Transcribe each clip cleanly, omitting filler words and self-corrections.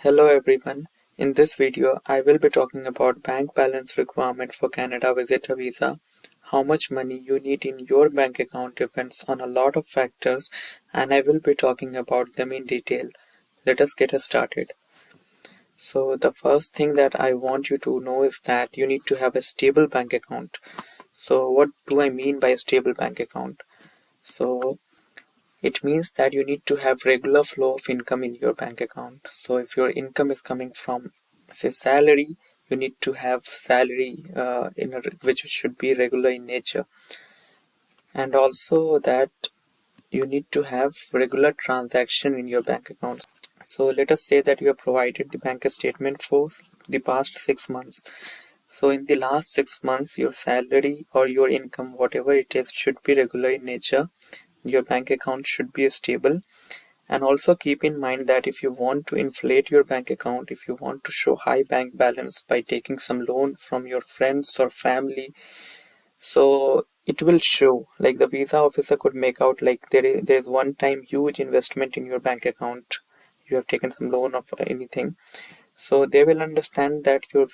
Hello everyone. In this video, I will be talking about bank balance requirement for Canada visitor visa. How much money you need in your bank account depends on a lot of factors and I will be talking about them in detail. Let us get started. So the first thing that I want you to know is that you need to have a stable bank account. So what do I mean by a stable bank account? So it means that you need to have regular flow of income in your bank account. So if your income is coming from, say, salary, you need to have salary which should be regular in nature, and also that you need to have regular transaction in your bank account. So let us say that you have provided the bank statement for the past 6 months. So in the last 6 months, your salary or your income, whatever it is, should be regular in nature. Your bank account should be stable. And also keep in mind that if you want to inflate your bank account, if you want to show high bank balance by taking some loan from your friends or family, so it will show, like the visa officer could make out like there's one time huge investment in your bank account. You have taken some loan of anything. So they will understand that your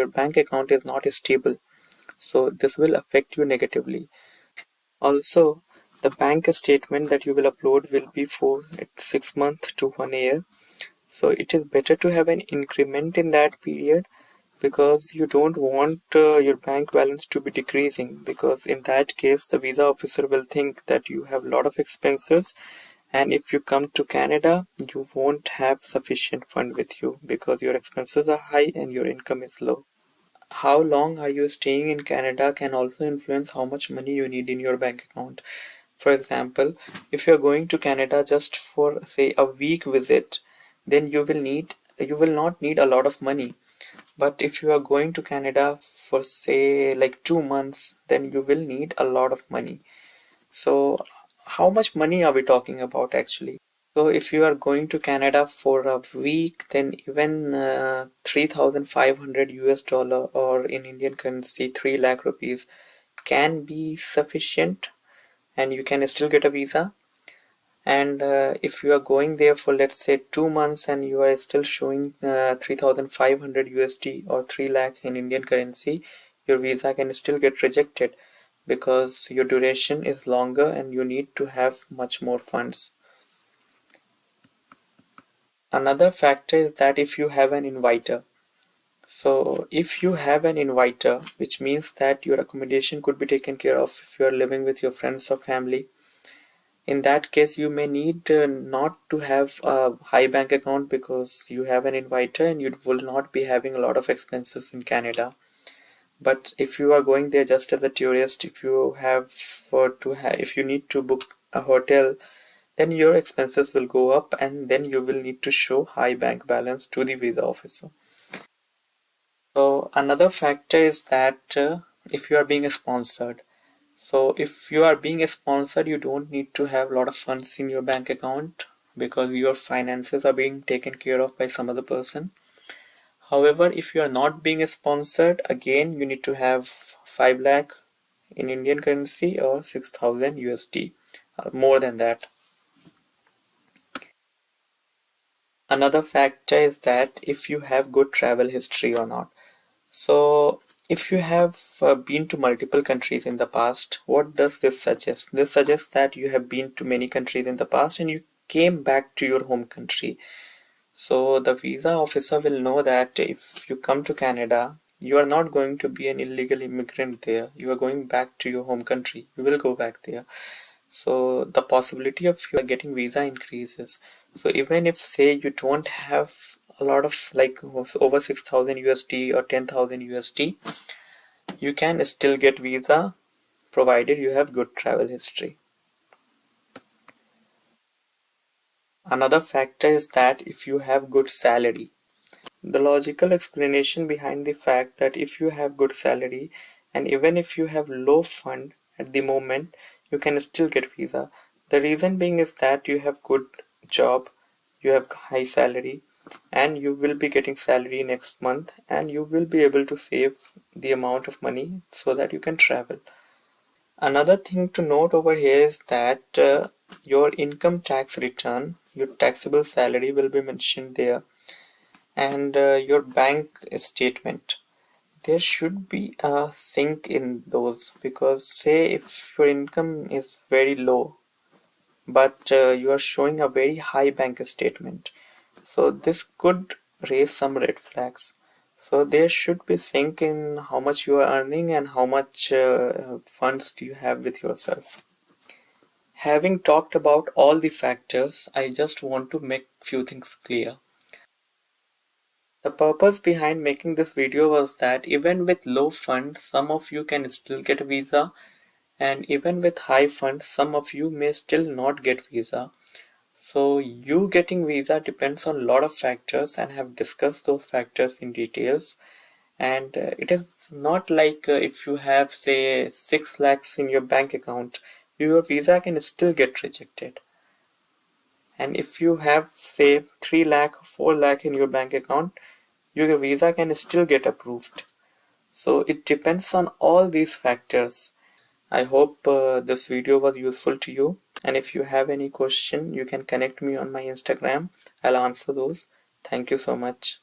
bank account is not stable. So this will affect you negatively. Also, the bank statement that you will upload will be for 6 months to 1 year. So it is better to have an increment in that period because you don't want your bank balance to be decreasing, because in that case the visa officer will think that you have a lot of expenses, and if you come to Canada you won't have sufficient fund with you because your expenses are high and your income is low. How long are you staying in Canada can also influence how much money you need in your bank account. For example, if you're going to Canada just for say a week visit, then you will not need a lot of money. But if you are going to Canada for say like 2 months, then you will need a lot of money. So how much money are we talking about actually? So if you are going to Canada for a week, then even 3,500 US dollar, or in Indian currency 3 lakh rupees, can be sufficient and you can still get a visa. And if you are going there for let's say 2 months and you are still showing 3,500 USD or 3 lakh in Indian currency, your visa can still get rejected because your duration is longer and you need to have much more funds. Another factor is that if you have an inviter. So if you have an inviter, which means that your accommodation could be taken care of if you are living with your friends or family. In that case, you may need not to have a high bank account because you have an inviter and you will not be having a lot of expenses in Canada. But if you are going there just as a tourist, if you have if you need to book a hotel, then your expenses will go up and then you will need to show high bank balance to the visa officer. So another factor is that if you are being sponsored. So if you are being sponsored, you don't need to have a lot of funds in your bank account because your finances are being taken care of by some other person. However, if you are not being sponsored, again you need to have 5 lakh in Indian currency or 6,000 USD, more than that. Another factor is that if you have good travel history or not. So if you have been to multiple countries in the past, what does this suggest? This suggests that you have been to many countries in the past and you came back to your home country. So the visa officer will know that if you come to Canada, you are not going to be an illegal immigrant there. You are going back to your home country. You will go back there. So the possibility of you getting visa increases. So even if say you don't have a lot of like over 6,000 USD or 10,000 USD, you can still get visa provided you have good travel history. Another factor is that if you have good salary. The logical explanation behind the fact that if you have good salary and even if you have low fund at the moment, you can still get visa. The reason being is that you have good job, you have high salary, and you will be getting salary next month and you will be able to save the amount of money so that you can travel. Another thing to note over here is that your income tax return, your taxable salary will be mentioned there, and your bank statement. There should be a sync in those, because say if your income is very low but you are showing a very high bank statement, so this could raise some red flags. So there should be sync in how much you are earning and how much funds do you have with yourself. Having talked about all the factors, I just want to make few things clear. The purpose behind making this video was that even with low funds, some of you can still get a visa, and even with high funds, some of you may still not get visa. So you getting visa depends on a lot of factors, and have discussed those factors in details. And it is not like if you have say 6 lakhs in your bank account, your visa can still get rejected. And if you have say 3 lakh, 4 lakh in your bank account, your visa can still get approved. So it depends on all these factors. I hope this video was useful to you, and if you have any question you can connect me on my Instagram. I'll answer those. Thank you so much.